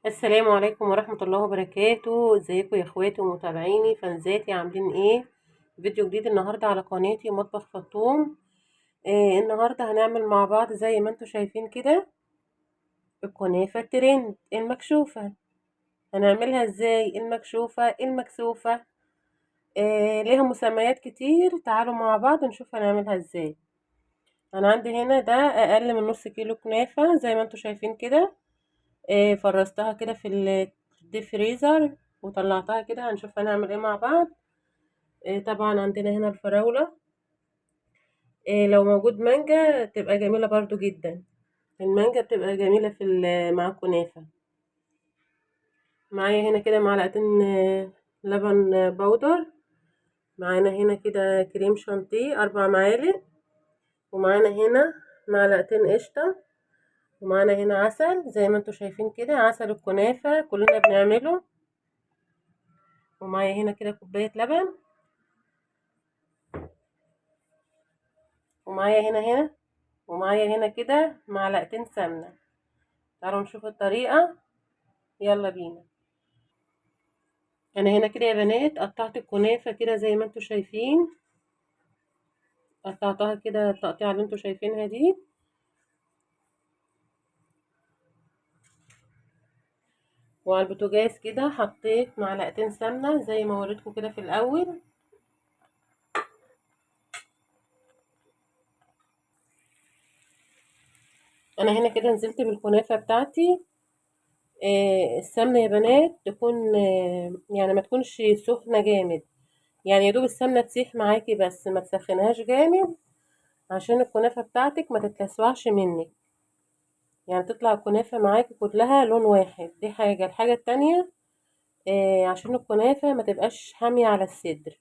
السلام عليكم ورحمة الله وبركاته. ازيكم يا اخواتي ومتابعيني فانزاتي، عاملين ايه؟ فيديو جديد النهاردة على قناتي مطبخ فطوم. النهاردة هنعمل مع بعض زي ما انتم شايفين كده الكنافة الترند المكشوفة. هنعملها ازاي المكشوفة المكسوفة؟ ليها مسميات كتير، تعالوا مع بعض نشوف هنعملها ازاي. انا عندي هنا ده اقل من نص كيلو كنافة زي ما انتم شايفين كده. فرستها كده في الديب فريزر وطلعتها كده. هنشوف هنعمل ايه مع بعض. طبعا عندنا هنا الفراولة. لو موجود مانجا تبقى جميلة برضو جدا. المانجا بتبقى جميلة في مع الكنافة. معايا هنا كده معلقتين لبن بودر. معانا هنا كده كريم شانتيه 4 معالق. ومعانا هنا معلقتين قشطة. ومعانا هنا عسل زي ما انتوا شايفين كده، عسل الكنافة كلنا بنعمله. ومعايا هنا كده كوباية لبن. ومعايا هنا كده معلقتين سمنة. تعالوا نشوف الطريقة، يلا بينا. انا هنا كده يا بنات قطعت الكنافة كده زي ما انتوا شايفين. قطعتها كده التقطيعة اللي انتوا شايفينها دي. وعلى البوتاجاز كده حطيت معلقتين سمنة زي ما وريتكم كده في الاول. انا هنا كده نزلت بالكنافة بتاعتي. السمنة يا بنات تكون يعني ما تكونش سخنة جامد. يعني يا دوب السمنة تسيح معاكي بس ما تسخنهاش جامد، عشان الكنافة بتاعتك ما تتلسوعش منك. يعني تطلع الكنافة معاكي كلها لون واحد. دي حاجة. الحاجة التانية عشان الكنافة ما تبقاش حامية على الصدر.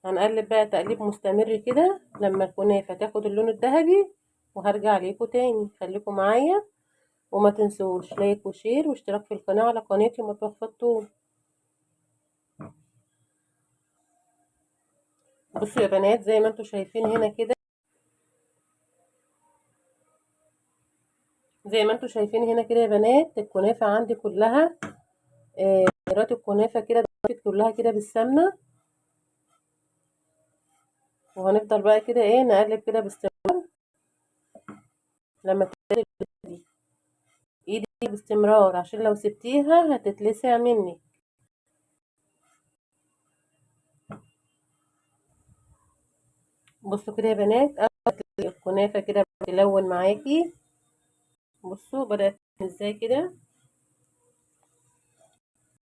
هنقلب بقى تقليب مستمر كده لما الكنافة تاخد اللون الذهبي. وهرجع ليكم تاني، خليكم معايا. وما تنسوش لايك وشير واشتراك في القناة على قناتي مطبخ فطوم. بصوا يا بنات زي ما انتوا شايفين هنا كده. زي ما انتوا شايفين هنا كده يا بنات الكنافة عندي كلها. دايرات الكنافة كده ضغطت كلها كده بالسمنة. وهنفضل بقى كده ايه نقلب كده باستمرار لما تقلب ايدي باستمرار، عشان لو سبتيها هتتلسع مني. بصوا كده يا بنات الكنافة كده بتلون معاكي. بصوا بدأت ازاي كده،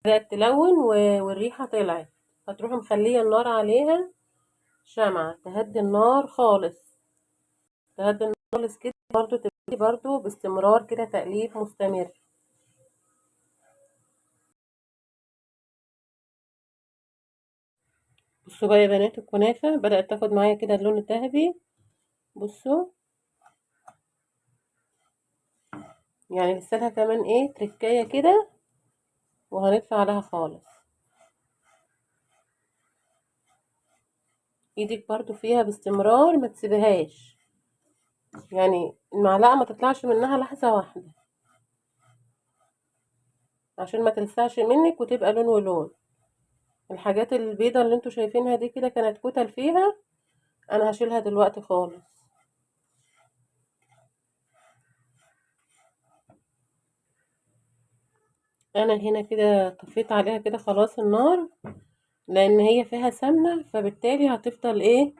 بدأت تلون والريحة طلعت. هتروحي مخلية النار عليها شمعة تهدي النار خالص. تهدي النار خالص كده برضو، تبتدي برضو باستمرار كده تقليب مستمر. بصوا بقى يا بنات الكنافة بدأت تاخد معايا كده اللون الذهبي. بصوا يعني لسه لها كمان ايه تركاية كده وهنطفي عليها خالص. ايدك برضو فيها باستمرار ما تسيبهاش، يعني المعلقة ما تطلعش منها لحظة واحدة عشان ما تلسعش منك وتبقى لون ولون. الحاجات البيضة اللي انتوا شايفينها دي كده كانت كتل فيها، انا هشيلها دلوقتي خالص. انا هنا كده طفيت عليها كده خلاص النار، لان هي فيها سمنة فبالتالي هتفضل ايه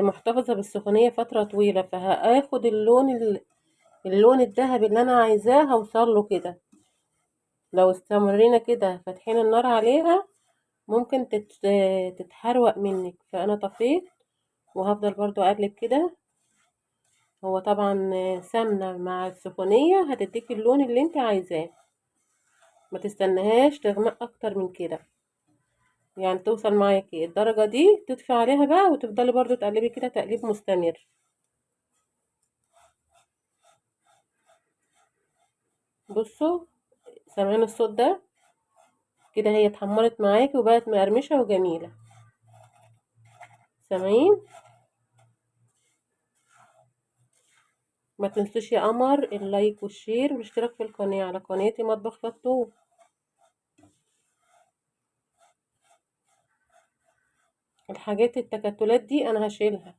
محتفظة بالسخونية فترة طويلة. فهاخد اللون الذهبي اللي انا عايزاه هوصل له كده. لو استمرينا كده فاتحين النار عليها ممكن تتحروق منك. فانا طفيت وهفضل برضو اقلب كده. هو طبعا سمنة مع السخونية هتديك اللون اللي انت عايزاه. ما تستناهاش تغمق اكتر من كده، يعني توصل معاكي الدرجة دي تطفي عليها بقى وتفضلي برضو تقلبي كده تقليب مستمر. بصوا سامعين الصوت ده؟ كده هي اتحمرت معاكي وبقت مقرمشة وجميلة. سامعين؟ ما تنسوش يا قمر اللايك والشير والاشتراك في القناة على قناتي مطبخ فطوم. الحاجات التكتلات دي انا هشيلها.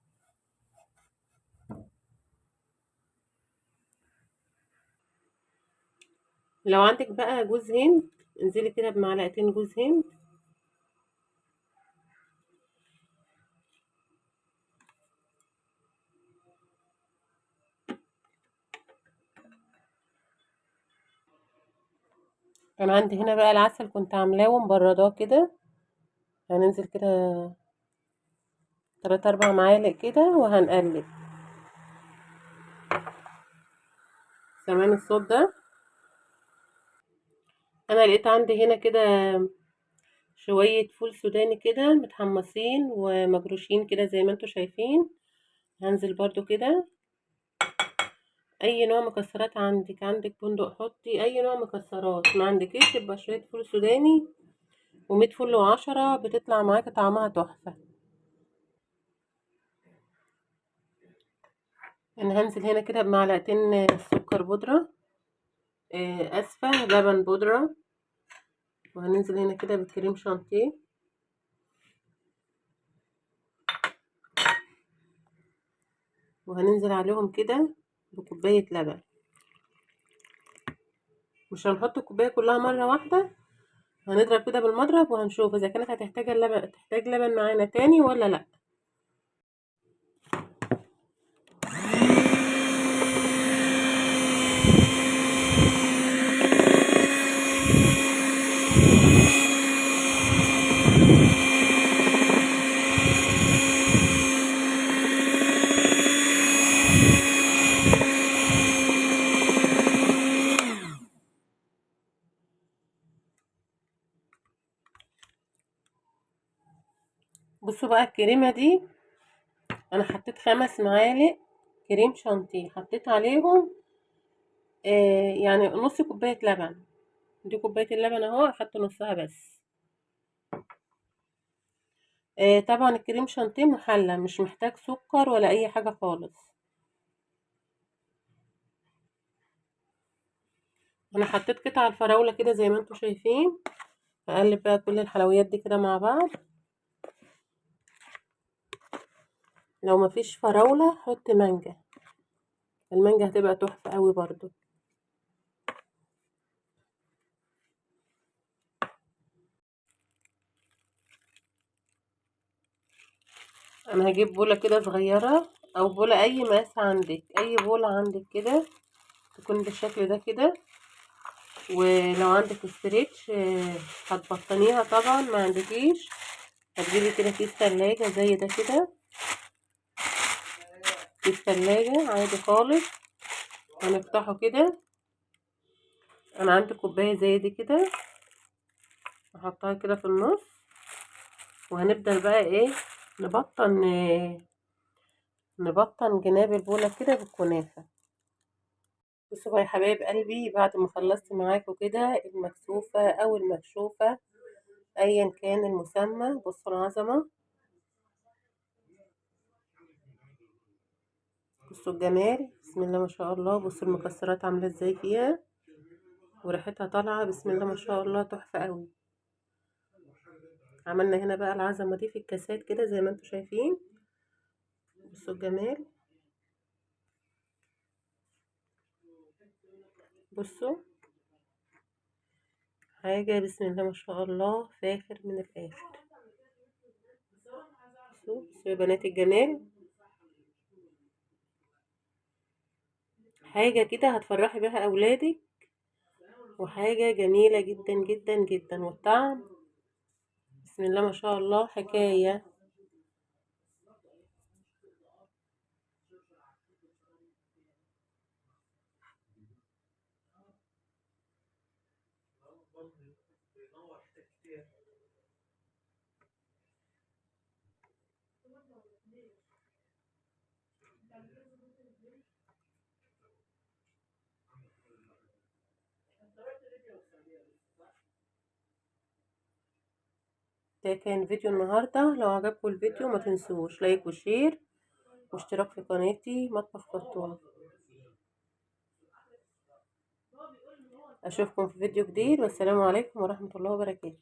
لو عندك بقى جوز هند انزلي كده بمعلقتين جوز هند. انا عندي هنا بقى العسل كنت عاملاه ومبرداه كده. هننزل كده 3 4 معالق كده وهنقلب. سامعين الصوت ده؟ انا لقيت عندي هنا كده شوية فول سوداني كده متحمصين ومجروشين كده زي ما انتوا شايفين. هنزل برضو كده اي نوع مكسرات عندك بندق حطي اي نوع مكسرات، ما عندكيش يبقى شوية فول سوداني و100 فل و10 بتطلع معاكي طعمها تحفة. انا هنزل هنا كده بمعلقتين سكر بودرة، اسفة لبن بودرة. وهننزل هنا كده بالكريم شانتيه، وهننزل عليهم كده بكوباية لبن. مش هنحط الكوباية كلها مرة واحدة، هنضرب كده بالمضرب وهنشوف اذا كانت هتحتاج اللبن تحتاج لبن معانا تاني ولا لا. بصوا بقى الكريمة دي انا حطيت 5 معالق كريم شانتيه، حطيت عليهم يعني نص كوباية لبن. دي كوباية اللبن اهو، احط نصها بس. طبعا الكريم شانتيه محلى مش محتاج سكر ولا اي حاجة خالص. انا حطيت قطع الفراولة كده زي ما انتوا شايفين. هقلب بقى كل الحلويات دي كده مع بعض. لو مفيش فراولة حط مانجا، المانجا هتبقى تحفة قوي برضو. انا هجيب بولة كده صغيرة او بولة اي مقاس عندك، اي بولة عندك كده تكون بالشكل ده كده. ولو عندك استريتش هتبطنيها، طبعا ما عندكيش هتجيبي كده كيس تلاجة زي ده كده، كيس تلاجة عادي خالص. هنفتحه كده. انا عندي كوباية زي دي كده، هحطها كده في النص. وهنبدأ بقى ايه، نبطن نبطن جناب البولة كده بالكنافة. بصوا بقى يا حبايب قلبي، بعد ما خلصت معاكم كده المكسوفة او المكشوفة ايا كان المسمى، بصوا العظمة، بصوا الجمال، بسم الله ما شاء الله. بصوا المكسرات عاملة ازاي فيها وريحتها طالعة، بسم الله ما شاء الله، تحفة قوي. عملنا هنا بقى العظمة دي في الكاسات كده زي ما انتوا شايفين. بصوا الجمال، بصوا حاجة بسم الله ما شاء الله فاخر من الآخر. بصوا يا بنات الجمال، حاجة كده هتفرحي بها أولادك، وحاجة جميلة جدا جدا جدا. والطعم بسم الله ما شاء الله حكاية. ده كان فيديو النهاردة. لو عجبكم الفيديو ما تنسوش لايك وشير واشتراك في قناتي مطبخ فطوم. اشوفكم في فيديو جديد، والسلام عليكم ورحمة الله وبركاته.